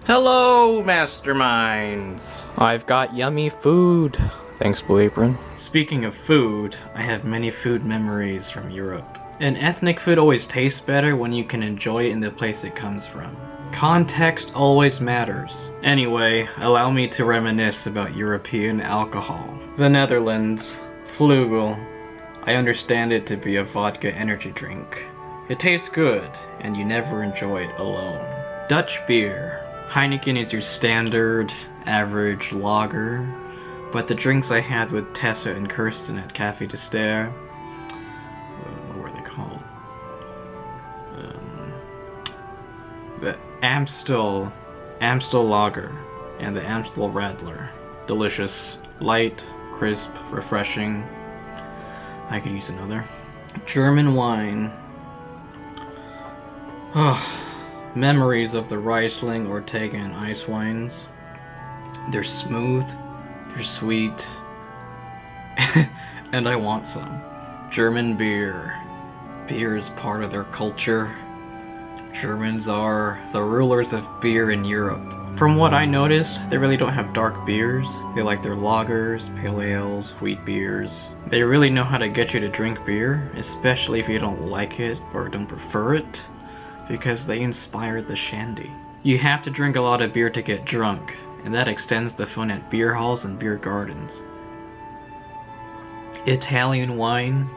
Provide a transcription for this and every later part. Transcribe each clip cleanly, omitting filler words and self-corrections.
Hello, masterminds! I've got yummy food. Thanks, Blue Apron. Speaking of food, I have many food memories from Europe. And ethnic food always tastes better when you can enjoy it in the place it comes from. Context always matters. Anyway, allow me to reminisce about European alcohol. The Netherlands, Vlugel. I understand it to be a vodka energy drink. It tastes good, and you never enjoy it alone. Dutch beer. Heineken is your standard, average lager, but the drinks I had with Tessa and Kirsten at Café de Ster, what were they called? The Amstel Lager and the Amstel Radler. Delicious, light, crisp, refreshing. I could use another. German wine. Oh. Memories of the Riesling, Ortega, and ice wines. They're smooth, they're sweet, and I want some. German beer. Beer is part of their culture. Germans are the rulers of beer in Europe. From what I noticed, they really don't have dark beers. They like their lagers, pale ales, wheat beers. They really know how to get you to drink beer, especially if you don't like it or don't prefer it, because they inspired the shandy. You have to drink a lot of beer to get drunk, and that extends the fun at beer halls and beer gardens. Italian wine,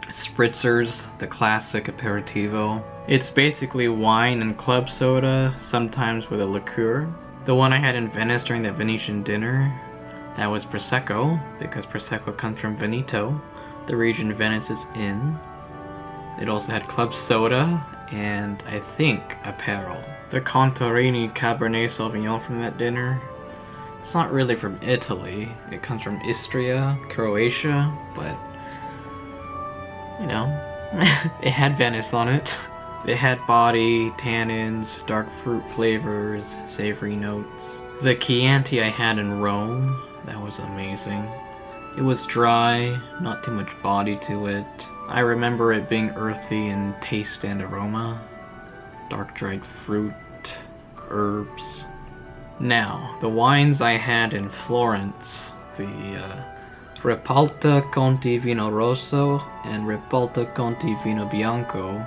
spritzers, the classic aperitivo. It's basically wine and club soda, sometimes with a liqueur. The one I had in Venice during the Venetian dinner, that was Prosecco, because Prosecco comes from Veneto, the region Venice is in. It also had club soda, and I think Aperol. The Contarini Cabernet Sauvignon from that dinner, it's not really from Italy. It comes from Istria, Croatia, but, you know, it had Venice on it. It had body, tannins, dark fruit flavors, savory notes. The Chianti I had in Rome, that was amazing. It was dry, not too much body to it. I remember it being earthy in taste and aroma. Dark dried fruit, herbs. Now, the wines I had in Florence, the Repalta Conti Vino Rosso and Repalta Conti Vino Bianco.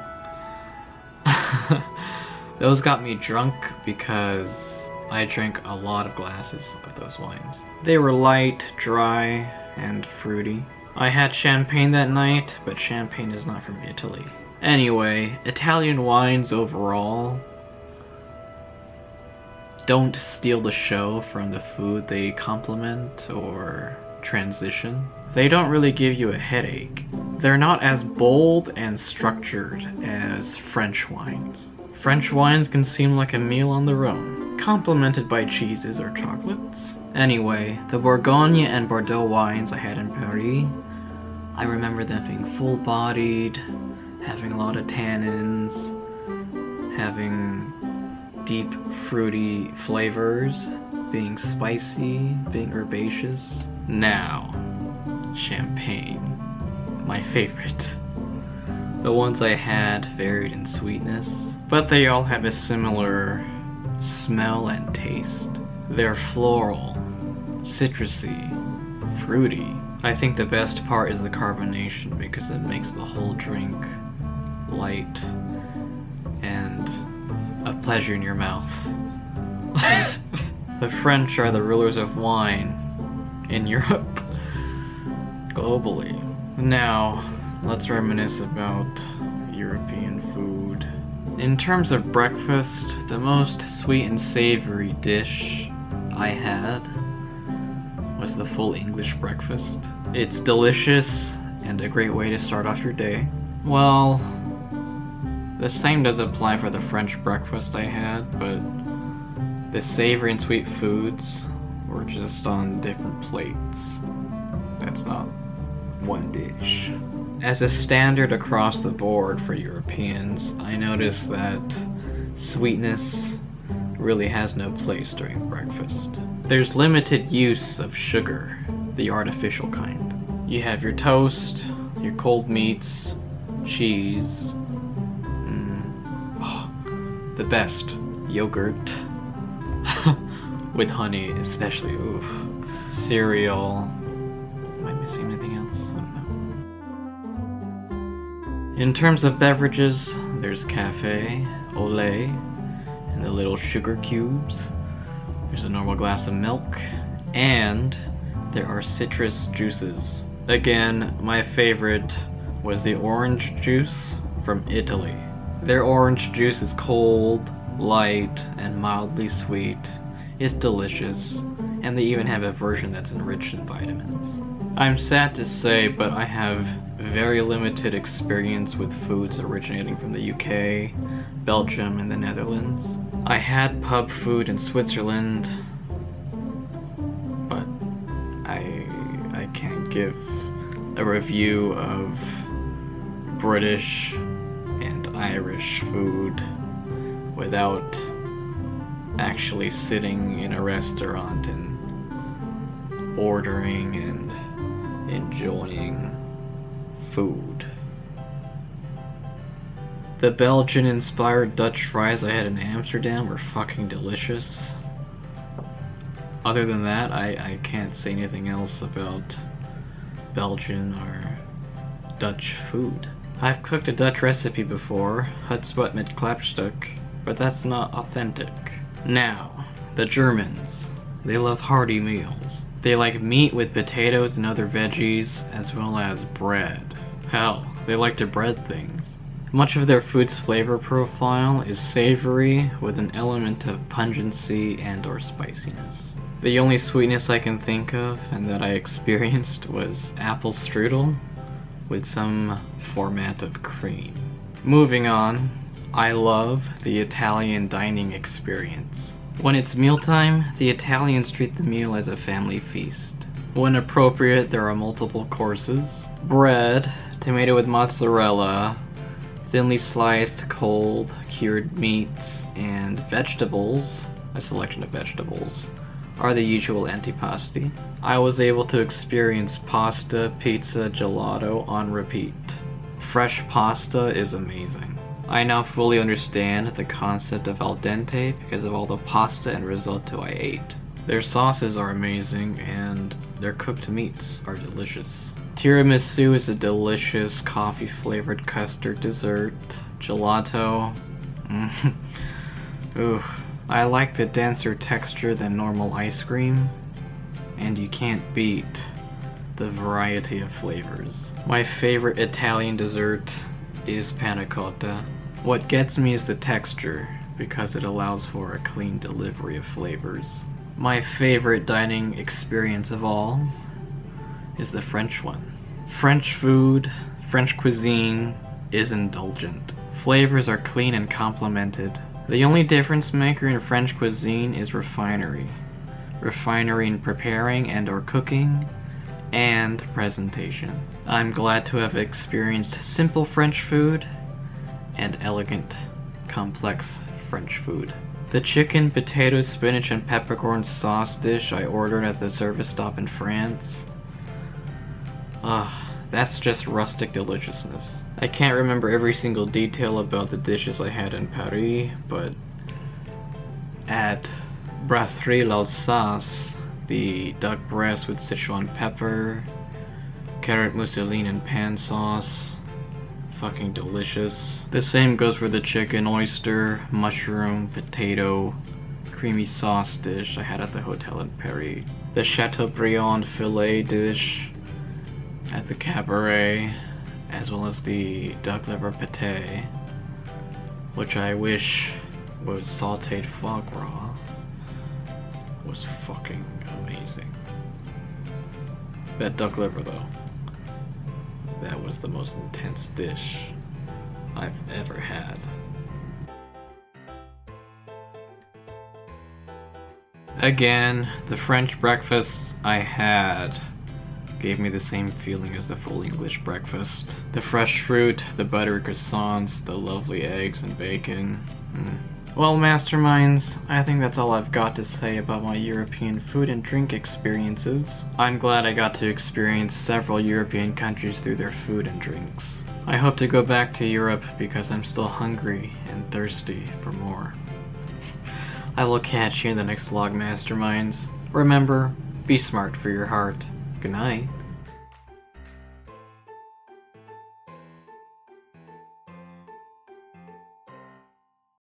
Those got me drunk because I drank a lot of glasses of those wines. They were light, dry, and fruity. I had champagne that night, but champagne is not from Italy. Anyway, Italian wines overall don't steal the show from the food they complement or transition. They don't really give you a headache. They're not as bold and structured as French wines. French wines can seem like a meal on their own, complemented by cheeses or chocolates. Anyway, the Bourgogne and Bordeaux wines I had in Paris, I remember them being full-bodied, having a lot of tannins, having deep fruity flavors, being spicy, being herbaceous. Now, champagne, my favorite. The ones I had varied in sweetness, but they all have a similar smell and taste. They're floral, citrusy, fruity. I think the best part is the carbonation because it makes the whole drink light and a pleasure in your mouth. The French are the rulers of wine in Europe, globally. Now, let's reminisce about European food. In terms of breakfast, the most sweet and savory dish I had was the full English breakfast. It's delicious and a great way to start off your day. Well, the same does apply for the French breakfast I had, but the savory and sweet foods were just on different plates. That's not one dish. As a standard across the board for Europeans, I noticed that sweetness really has no place during breakfast. There's limited use of sugar, the artificial kind. You have your toast, your cold meats, cheese, the best, yogurt, With honey, especially. Oof. Cereal. Am I missing anything else? I don't know. In terms of beverages, there's cafe, Olay, and the little sugar cubes. There's a normal glass of milk, and there are citrus juices. Again, my favorite was the orange juice from Italy. Their orange juice is cold, light, and mildly sweet. It's delicious, and they even have a version that's enriched in vitamins. I'm sad to say, but I have very limited experience with foods originating from the UK, Belgium, and the Netherlands. I had pub food in Switzerland, but I can't give a review of British and Irish food without actually sitting in a restaurant and ordering and enjoying food. The Belgian-inspired Dutch fries I had in Amsterdam were fucking delicious. Other than that, I can't say anything else about Belgian or Dutch food. I've cooked a Dutch recipe before, Hutspot met Klapstuk, but that's not authentic. Now, the Germans. They love hearty meals. They like meat with potatoes and other veggies, as well as bread. Hell, they like to bread things. Much of their food's flavor profile is savory with an element of pungency and or spiciness. The only sweetness I can think of and that I experienced was apple strudel with some format of cream. Moving on, I love the Italian dining experience. When it's mealtime, the Italians treat the meal as a family feast. When appropriate, there are multiple courses. Bread, tomato with mozzarella, thinly sliced, cold, cured meats, and vegetables, a selection of vegetables, are the usual antipasti. I was able to experience pasta, pizza, gelato on repeat. Fresh pasta is amazing. I now fully understand the concept of al dente because of all the pasta and risotto I ate. Their sauces are amazing and their cooked meats are delicious. Tiramisu is a delicious coffee-flavored custard dessert. Gelato. Ooh, I like the denser texture than normal ice cream, and you can't beat the variety of flavors. My favorite Italian dessert is panna cotta. What gets me is the texture, because it allows for a clean delivery of flavors. My favorite dining experience of all is the French one. French food, French cuisine, is indulgent. Flavors are clean and complemented. The only difference maker in French cuisine is refinery. Refinery in preparing and or cooking, and presentation. I'm glad to have experienced simple French food and elegant, complex French food. The chicken, potato, spinach, and peppercorn sauce dish I ordered at the service stop in France. That's just rustic deliciousness. I can't remember every single detail about the dishes I had in Paris, but at Brasserie l'Alsace, the duck breast with Sichuan pepper, carrot mousseline and pan sauce, fucking delicious. The same goes for the chicken, oyster, mushroom, potato, creamy sauce dish I had at the hotel in Paris. The Chateaubriand filet dish at the Cabaret, as well as the duck liver pate, which I wish was sauteed foie gras, was fucking amazing. That duck liver though, that was the most intense dish I've ever had. Again, the French breakfasts I had gave me the same feeling as the full English breakfast. The fresh fruit, the buttery croissants, the lovely eggs and bacon. Well, masterminds, I think that's all I've got to say about my European food and drink experiences. I'm glad I got to experience several European countries through their food and drinks. I hope to go back to Europe because I'm still hungry and thirsty for more. I will catch you in the next vlog, masterminds. Remember, be smart for your heart. Good night.